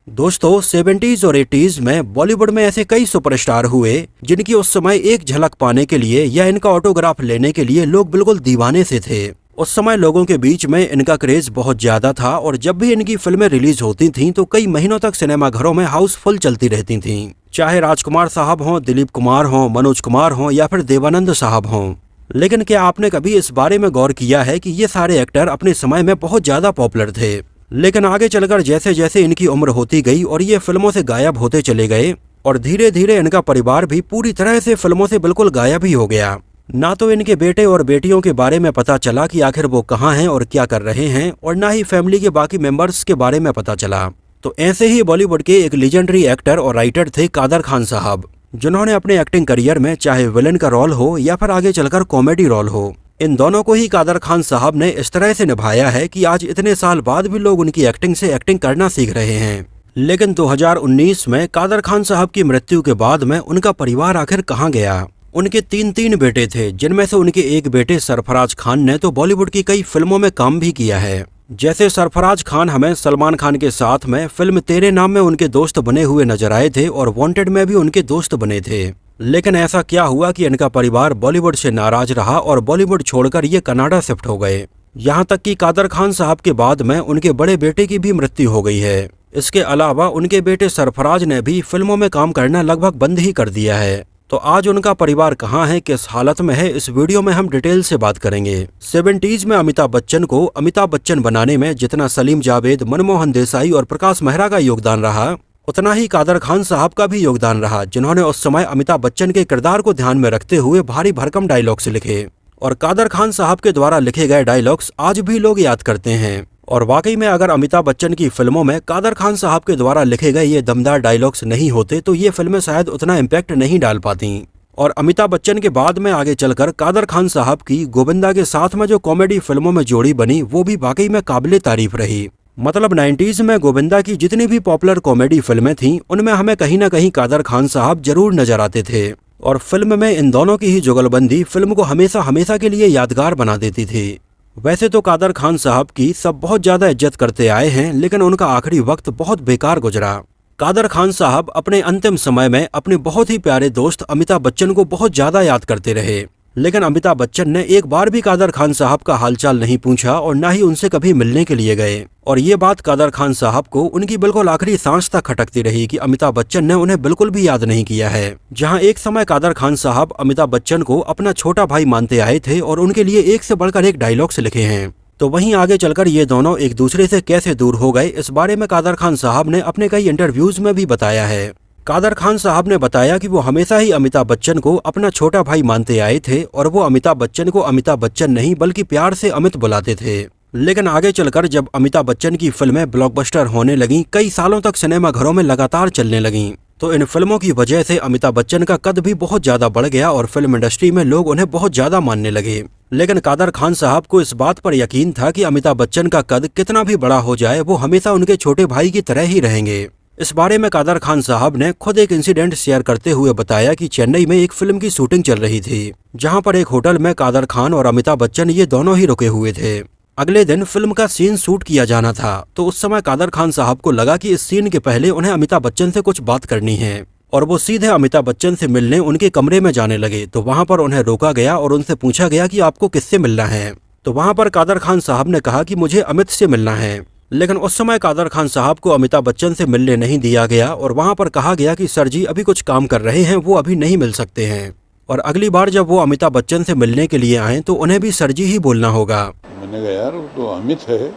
दोस्तों 70s और 80s में बॉलीवुड में ऐसे कई सुपरस्टार हुए जिनकी उस समय एक झलक पाने के लिए या इनका ऑटोग्राफ लेने के लिए लोग बिल्कुल दीवाने से थे। उस समय लोगों के बीच में इनका क्रेज बहुत ज्यादा था और जब भी इनकी फिल्में रिलीज होती थीं तो कई महीनों तक सिनेमा घरों में हाउसफुल चलती रहती थीं। चाहे राजकुमार साहब हों, दिलीप कुमार हों, मनोज कुमार हों या फिर देवानंद साहब हों। लेकिन क्या आपने कभी इस बारे में गौर किया है कि ये सारे एक्टर अपने समय में बहुत ज्यादा पॉपुलर थे, लेकिन आगे चलकर जैसे जैसे इनकी उम्र होती गई और ये फिल्मों से गायब होते चले गए और धीरे धीरे इनका परिवार भी पूरी तरह से फिल्मों से बिल्कुल गायब ही हो गया। ना तो इनके बेटे और बेटियों के बारे में पता चला कि आखिर वो कहाँ हैं और क्या कर रहे हैं, और ना ही फैमिली के बाकी मेंबर्स के बारे में पता चला। तो ऐसे ही बॉलीवुड के एक लीजेंडरी एक्टर और राइटर थे कादर खान साहब, जिन्होंने अपने एक्टिंग करियर में चाहे विलेन का रोल हो या फिर आगे चलकर कॉमेडी रोल हो, इन दोनों को ही कादर खान साहब ने इस तरह से निभाया है कि आज इतने साल बाद भी लोग उनकी एक्टिंग से एक्टिंग करना सीख रहे हैं। लेकिन 2019 में कादर खान साहब की मृत्यु के बाद में उनका परिवार आखिर कहाँ गया। उनके तीन बेटे थे, जिनमें से उनके एक बेटे सरफराज खान ने तो बॉलीवुड की कई फिल्मों में काम भी किया है। जैसे सरफराज खान हमें सलमान खान के साथ में फिल्म तेरे नाम में उनके दोस्त बने हुए नजर आए थे और वांटेड में भी उनके दोस्त बने थे। लेकिन ऐसा क्या हुआ कि इनका परिवार बॉलीवुड से नाराज रहा और बॉलीवुड छोड़कर ये कनाडा शिफ्ट हो गए। यहाँ तक कि कादर खान साहब के बाद में उनके बड़े बेटे की भी मृत्यु हो गई है। इसके अलावा उनके बेटे सरफराज ने भी फिल्मों में काम करना लगभग बंद ही कर दिया है। तो आज उनका परिवार कहाँ है, किस हालत में है, इस वीडियो में हम डिटेल से बात करेंगे। 70s में अमिताभ बच्चन को अमिताभ बच्चन बनाने में जितना सलीम जावेद, मनमोहन देसाई और प्रकाश मेहरा का योगदान रहा, उतना ही कादर खान साहब का भी योगदान रहा, जिन्होंने उस समय अमिताभ बच्चन के किरदार को ध्यान में रखते हुए भारी भरकम डायलॉग्स लिखे। और कादर खान साहब के द्वारा लिखे गए डायलॉग्स आज भी लोग याद करते हैं। और वाकई में अगर अमिताभ बच्चन की फिल्मों में कादर खान साहब के द्वारा लिखे गए ये दमदार डायलॉग्स नहीं होते तो ये फिल्में शायद उतना इम्पैक्ट नहीं डाल पाती। और अमिताभ बच्चन के बाद में आगे चलकर कादर खान साहब की गोविंदा के साथ में जो कॉमेडी फिल्मों में जोड़ी बनी वो भी वाकई में काबिले तारीफ रही। मतलब 90s में गोविंदा की जितनी भी पॉपुलर कॉमेडी फिल्में थीं उनमें हमें कहीं ना कहीं कादर खान साहब जरूर नजर आते थे। और फिल्म में इन दोनों की ही जुगलबंदी फिल्म को हमेशा हमेशा के लिए यादगार बना देती थी। वैसे तो कादर खान साहब की सब बहुत ज्यादा इज्जत करते आए हैं, लेकिन उनका आखिरी वक्त बहुत बेकार गुजरा। कादर खान साहब अपने अंतिम समय में अपने बहुत ही प्यारे दोस्त अमिताभ बच्चन को बहुत ज्यादा याद करते रहे, लेकिन अमिताभ बच्चन ने एक बार भी कादर खान साहब का हालचाल नहीं पूछा और ना ही उनसे कभी मिलने के लिए गए। और ये बात कादर खान साहब को उनकी बिल्कुल आखिरी सांस तक खटकती रही कि अमिताभ बच्चन ने उन्हें बिल्कुल भी याद नहीं किया है। जहां एक समय कादर खान साहब अमिताभ बच्चन को अपना छोटा भाई मानते आए थे और उनके लिए एक से बढ़कर एक डायलॉग्स लिखे हैं, तो वहीं आगे चलकर ये दोनों एक दूसरे से कैसे दूर हो गए, इस बारे में कादर खान साहब ने अपने कई इंटरव्यूज में भी बताया है। कादर खान साहब ने बताया कि वो हमेशा ही अमिताभ बच्चन को अपना छोटा भाई मानते आए थे और वो अमिताभ बच्चन को अमिताभ बच्चन नहीं बल्कि प्यार से अमित बुलाते थे। लेकिन आगे चलकर जब अमिताभ बच्चन की फिल्में ब्लॉकबस्टर होने लगीं, कई सालों तक सिनेमा घरों में लगातार चलने लगीं, तो इन फिल्मों की वजह से अमिताभ बच्चन का कद भी बहुत ज्यादा बढ़ गया और फिल्म इंडस्ट्री में लोग उन्हें बहुत ज्यादा मानने लगे। लेकिन कादर खान साहब को इस बात पर यकीन था कि अमिताभ बच्चन का कद कितना भी बड़ा हो जाए वो हमेशा उनके छोटे भाई की तरह ही रहेंगे। इस बारे में कादर खान साहब ने खुद एक इंसिडेंट शेयर करते हुए बताया कि चेन्नई में एक फिल्म की शूटिंग चल रही थी, जहां पर एक होटल में कादर खान और अमिताभ बच्चन ये दोनों ही रुके हुए थे। अगले दिन फिल्म का सीन शूट किया जाना था, तो उस समय कादर खान साहब को लगा कि इस सीन के पहले उन्हें अमिताभ बच्चन से कुछ बात करनी है और वो सीधे अमिताभ बच्चन से मिलने उनके कमरे में जाने लगे। तो वहां पर उन्हें रोका गया और उनसे पूछा गया कि आपको किससे मिलना है। तो वहां पर कादर खान साहब ने कहा कि मुझे अमित से मिलना है। लेकिन उस समय कादर खान साहब को अमिताभ बच्चन से मिलने नहीं दिया गया और वहां पर कहा गया कि सर जी अभी कुछ काम कर रहे हैं, वो अभी नहीं मिल सकते हैं। और अगली बार जब वो अमिताभ बच्चन से मिलने के लिए आए तो उन्हें भी सर जी ही बोलना होगा। मैंने कहा यार वो तो अमित है,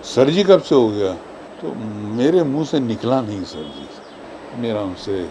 सर जी कब से हो गया? तो मेरे मुंह से निकला नहीं सर जी, मेरा उनसे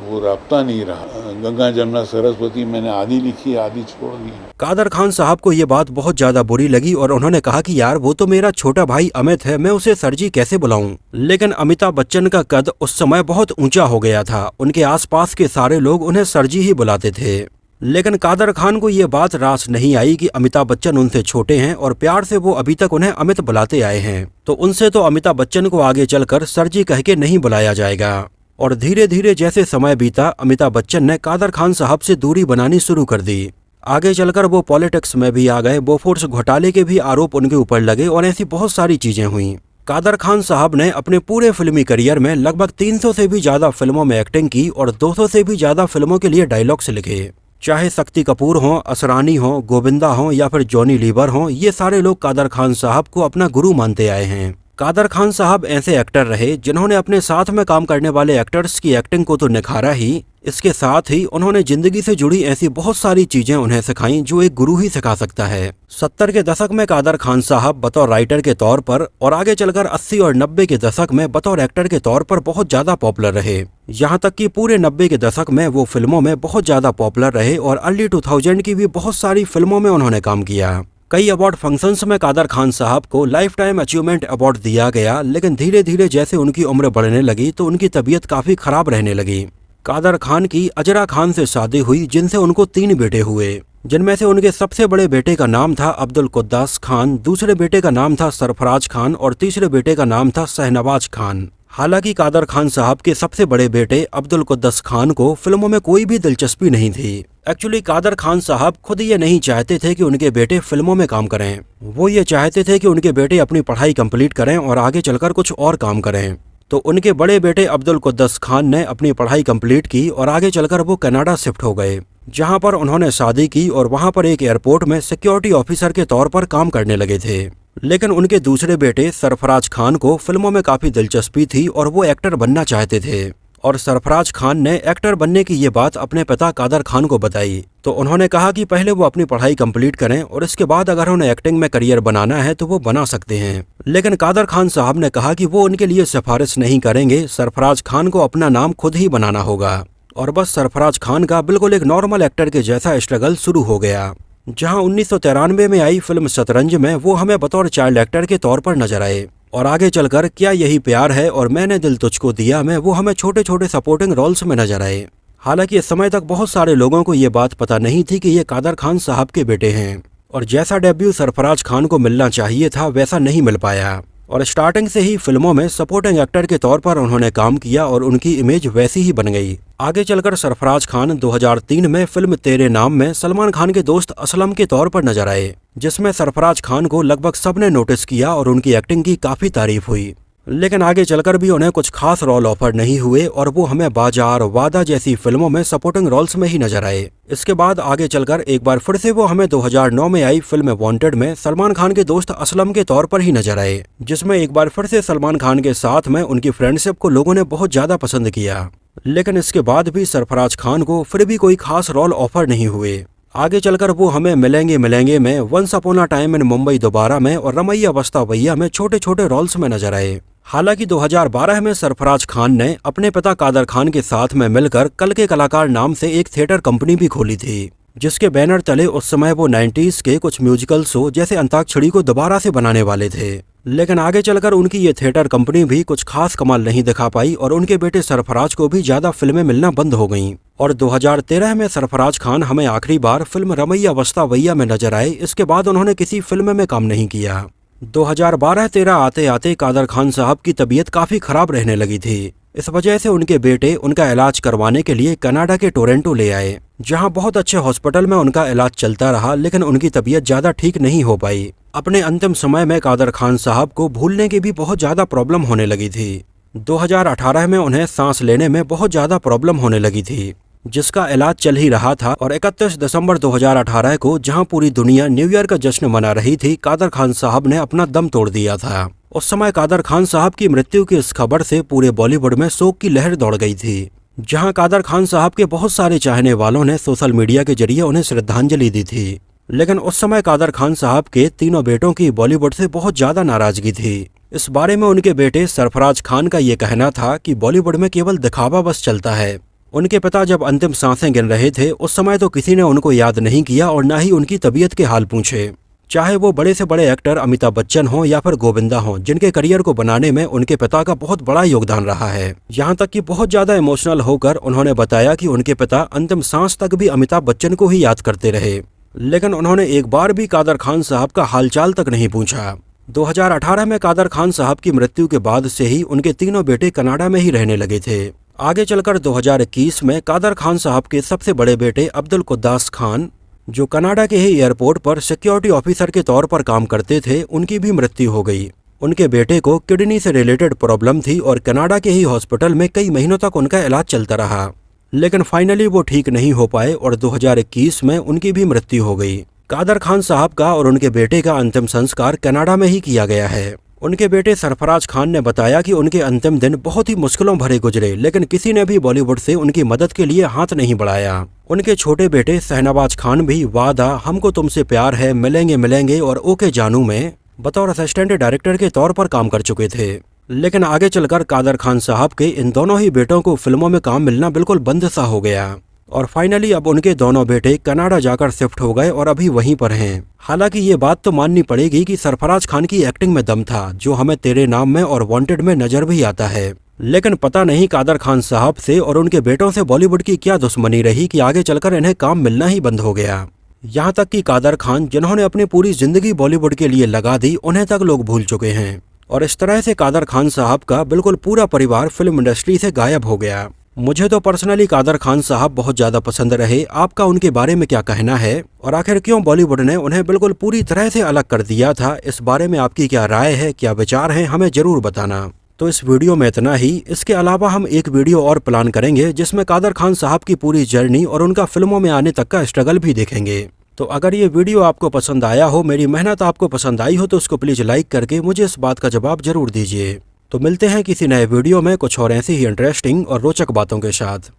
वो राब्ता नहीं रहा। गंगा जमुना सरस्वती मैंने आधी लिखी, आधी छोड़ दी। कादर खान साहब को ये बात बहुत ज्यादा बुरी लगी और उन्होंने कहा कि यार वो तो मेरा छोटा भाई अमित है, मैं उसे सर जी कैसे बुलाऊं। लेकिन अमिताभ बच्चन का कद उस समय बहुत ऊंचा हो गया था, उनके आसपास के सारे लोग उन्हें सर जी ही बुलाते थे। लेकिन कादर खान को ये बात रास नहीं आई कि अमिताभ बच्चन उनसे छोटे हैं और प्यार से वो अभी तक उन्हें अमित बुलाते आए हैं, तो उनसे तो अमिताभ बच्चन को आगे चलकर सर जी कह के नहीं बुलाया जाएगा। और धीरे धीरे जैसे समय बीता अमिताभ बच्चन ने कादर खान साहब से दूरी बनानी शुरू कर दी। आगे चलकर वो पॉलिटिक्स में भी आ गए, बोफोर्स घोटाले के भी आरोप उनके ऊपर लगे और ऐसी बहुत सारी चीजें हुई। कादर खान साहब ने अपने पूरे फिल्मी करियर में लगभग 300 से भी ज्यादा फिल्मों में एक्टिंग की और 200 से भी ज्यादा फिल्मों के लिए डायलॉग्स लिखे। चाहे शक्ति कपूर हो, असरानी हो, गोविंदा हो या फिर जॉनी लीवर हो, ये सारे लोग कादर खान साहब को अपना गुरु मानते आए हैं। कादर खान साहब ऐसे एक्टर रहे जिन्होंने अपने साथ में काम करने वाले एक्टर्स की एक्टिंग को तो निखारा ही, इसके साथ ही उन्होंने जिंदगी से जुड़ी ऐसी बहुत सारी चीजें उन्हें सिखाई जो एक गुरु ही सिखा सकता है। 70 के दशक में कादर खान साहब बतौर राइटर के तौर पर और आगे चलकर 80 और 90 के दशक में बतौर एक्टर के तौर पर बहुत ज्यादा पॉपुलर रहे। यहाँ तक कि पूरे 90 के दशक में वो फिल्मों में बहुत ज्यादा पॉपुलर रहे और अर्ली 2000 की भी बहुत सारी फिल्मों में उन्होंने काम किया। कई अवार्ड फंक्शंस में कादर खान साहब को लाइफ टाइम अचीवमेंट अवार्ड दिया गया, लेकिन धीरे धीरे जैसे उनकी उम्र बढ़ने लगी तो उनकी तबीयत काफी खराब रहने लगी। कादर खान की अजरा खान से शादी हुई जिनसे उनको 3 बेटे हुए, जिनमें से उनके सबसे बड़े बेटे का नाम था अब्दुल कुद्दास खान, दूसरे बेटे का नाम था सरफराज खान और तीसरे बेटे का नाम था शहनवाज खान। हालांकि कादर खान साहब के सबसे बड़े बेटे अब्दुल कुद्दस खान को फिल्मों में कोई भी दिलचस्पी नहीं थी। एक्चुअली कादर खान साहब खुद ये नहीं चाहते थे कि उनके बेटे फिल्मों में काम करें। वो ये चाहते थे कि उनके बेटे अपनी पढ़ाई कंप्लीट करें और आगे चलकर कुछ और काम करें। तो उनके बड़े बेटे अब्दुल कुद्दस खान ने अपनी पढ़ाई कंप्लीट की और आगे चलकर वो कनाडा शिफ्ट हो गए, जहां पर उन्होंने शादी की और वहां पर एक एयरपोर्ट में सिक्योरिटी ऑफिसर के तौर पर काम करने लगे थे। लेकिन उनके दूसरे बेटे सरफराज खान को फिल्मों में काफी दिलचस्पी थी और वो एक्टर बनना चाहते थे और सरफराज खान ने एक्टर बनने की ये बात अपने पिता कादर खान को बताई। तो उन्होंने कहा कि पहले वो अपनी पढ़ाई कंप्लीट करें और इसके बाद अगर उन्हें एक्टिंग में करियर बनाना है तो वो बना सकते हैं। लेकिन कादर खान साहब ने कहा कि वो उनके लिए सिफारिश नहीं करेंगे, सरफराज खान को अपना नाम खुद ही बनाना होगा। और बस सरफराज खान का बिल्कुल एक नॉर्मल एक्टर के जैसा स्ट्रगल शुरू हो गया, जहां 1993 में आई फिल्म शतरंज में वो हमें बतौर चाइल्ड एक्टर के तौर पर नजर आए और आगे चलकर क्या यही प्यार है और मैंने दिल तुझको दिया में वो हमें छोटे छोटे सपोर्टिंग रोल्स में नजर आए। हालांकि इस समय तक बहुत सारे लोगों को ये बात पता नहीं थी कि ये कादर खान साहब के बेटे हैं और जैसा डेब्यू सरफराज खान को मिलना चाहिए था वैसा नहीं मिल पाया और स्टार्टिंग से ही फिल्मों में सपोर्टिंग एक्टर के तौर पर उन्होंने काम किया और उनकी इमेज वैसी ही बन गई। आगे चलकर सरफराज खान 2003 में फिल्म तेरे नाम में सलमान खान के दोस्त असलम के तौर पर नजर आए, जिसमें सरफराज खान को लगभग सबने नोटिस किया और उनकी एक्टिंग की काफी तारीफ हुई। लेकिन आगे चलकर भी उन्हें कुछ खास रोल ऑफर नहीं हुए और वो हमें बाजार, वादा जैसी फिल्मों में सपोर्टिंग रोल्स में ही नजर आए। इसके बाद आगे चलकर एक बार फिर से वो हमें 2009 में आई फिल्म वांटेड में सलमान खान के दोस्त असलम के तौर पर ही नजर आए, जिसमें एक बार फिर से सलमान खान के साथ में उनकी फ्रेंडशिप को लोगों ने बहुत ज्यादा पसंद किया। लेकिन इसके बाद भी सरफराज खान को फिर भी कोई खास रोल ऑफर नहीं हुए। आगे चलकर वो हमें मिलेंगे मिलेंगे में, once upon a time in Mumbai दोबारा में और रमैया बस्ता भैया में छोटे छोटे रोल्स में नजर आए। हालांकि 2012 में सरफराज खान ने अपने पिता कादर खान के साथ में मिलकर कल के कलाकार नाम से एक थिएटर कंपनी भी खोली थी, जिसके बैनर तले उस समय वो 90s के कुछ म्यूजिकल शो जैसे अंताक्षरी को दोबारा से बनाने वाले थे। लेकिन आगे चलकर उनकी ये थिएटर कंपनी भी कुछ खास कमाल नहीं दिखा पाई और उनके बेटे सरफराज को भी ज्यादा फिल्में मिलना बंद हो गईं। और 2013 में सरफराज खान हमें आखिरी बार फिल्म रमैया बस्ता भैया में नजर आए। इसके बाद उन्होंने किसी फिल्म में काम नहीं किया। 2012-13 आते आते कादर खान साहब की तबीयत काफी खराब रहने लगी थी। इस वजह से उनके बेटे उनका इलाज करवाने के लिए कनाडा के टोरंटो ले आए, जहां बहुत अच्छे हॉस्पिटल में उनका इलाज चलता रहा, लेकिन उनकी तबीयत ज्यादा ठीक नहीं हो पाई। अपने अंतिम समय में कादर खान साहब को भूलने की भी बहुत ज्यादा प्रॉब्लम होने लगी थी। 2018 में उन्हें सांस लेने में बहुत ज्यादा प्रॉब्लम होने लगी थी, जिसका इलाज चल ही रहा था। और 31 दिसंबर 2018 को जहां पूरी दुनिया न्यू ईयर का जश्न मना रही थी, कादर खान साहब ने अपना दम तोड़ दिया था। उस समय कादर खान साहब की मृत्यु की इस खबर से पूरे बॉलीवुड में शोक की लहर दौड़ गई थी, जहां कादर खान साहब के बहुत सारे चाहने वालों ने सोशल मीडिया के जरिए उन्हें श्रद्धांजलि दी थी। लेकिन उस समय कादर खान साहब के तीनों बेटों की बॉलीवुड से बहुत ज्यादा नाराजगी थी। इस बारे में उनके बेटे सरफराज खान का ये कहना था कि बॉलीवुड में केवल दिखावा बस चलता है। उनके पिता जब अंतिम सांसें गिन रहे थे उस समय तो किसी ने उनको याद नहीं किया और न ही उनकी तबीयत के हाल पूछे, चाहे वो बड़े से बड़े एक्टर अमिताभ बच्चन हो या फिर गोविंदा हो, जिनके करियर को बनाने में उनके पिता का बहुत बड़ा योगदान रहा है। यहाँ तक कि बहुत ज्यादा इमोशनल होकर उन्होंने बताया कि उनके पिता अंतिम सांस तक भी अमिताभ बच्चन को ही याद करते रहे, लेकिन उन्होंने एक बार भी कादर खान साहब का हालचाल तक नहीं पूछा। 2018 में कादर खान साहब की मृत्यु के बाद से ही उनके तीनों बेटे कनाडा में ही रहने लगे थे। आगे चलकर 2021 में कादर खान साहब के सबसे बड़े बेटे अब्दुल कुद्दास खान, जो कनाडा के ही एयरपोर्ट पर सिक्योरिटी ऑफिसर के तौर पर काम करते थे, उनकी भी मृत्यु हो गई। उनके बेटे को किडनी से रिलेटेड प्रॉब्लम थी और कनाडा के ही हॉस्पिटल में कई महीनों तक उनका इलाज चलता रहा, लेकिन फाइनली वो ठीक नहीं हो पाए और 2021 में उनकी भी मृत्यु हो गई। कादर खान साहब का और उनके बेटे का अंतिम संस्कार कनाडा में ही किया गया है। उनके बेटे सरफराज खान ने बताया कि उनके अंतिम दिन बहुत ही मुश्किलों भरे गुजरे, लेकिन किसी ने भी बॉलीवुड से उनकी मदद के लिए हाथ नहीं बढ़ाया। उनके छोटे बेटे शहनवाज खान भी वादा, हमको तुमसे प्यार है, मिलेंगे मिलेंगे और ओके जानू में बतौर असिस्टेंट डायरेक्टर के तौर पर काम कर चुके थे। लेकिन आगे चलकर कादर खान साहब के इन दोनों ही बेटों को फिल्मों में काम मिलना बिल्कुल बंद सा हो गया और फाइनली अब उनके दोनों बेटे कनाडा जाकर शिफ्ट हो गए और अभी वहीं पर हैं। हालांकि ये बात तो माननी पड़ेगी कि सरफराज खान की एक्टिंग में दम था, जो हमें तेरे नाम में और वांटेड में नजर भी आता है। लेकिन पता नहीं कादर खान साहब से और उनके बेटों से बॉलीवुड की क्या दुश्मनी रही कि आगे चलकर इन्हें काम मिलना ही बंद हो गया। यहाँ तक कि कादर खान, जिन्होंने अपनी पूरी जिंदगी बॉलीवुड के लिए लगा दी, उन्हें तक लोग भूल चुके हैं और इस तरह से कादर खान साहब का बिल्कुल पूरा परिवार फिल्म इंडस्ट्री से गायब हो गया। मुझे तो पर्सनली कादर खान साहब बहुत ज्यादा पसंद रहे। आपका उनके बारे में क्या कहना है और आखिर क्यों बॉलीवुड ने उन्हें बिल्कुल पूरी तरह से अलग कर दिया था? इस बारे में आपकी क्या राय है, क्या विचार है, हमें जरूर बताना। तो इस वीडियो में इतना ही। इसके अलावा हम एक वीडियो और प्लान करेंगे जिसमें कादर खान साहब की पूरी जर्नी और उनका फिल्मों में आने तक का स्ट्रगल भी देखेंगे। तो अगर ये वीडियो आपको पसंद आया हो, मेरी मेहनत आपको पसंद आई हो, तो उसको प्लीज लाइक करके मुझे इस बात का जवाब जरूर दीजिए। तो मिलते हैं किसी नए वीडियो में कुछ और ऐसी ही इंटरेस्टिंग और रोचक बातों के साथ।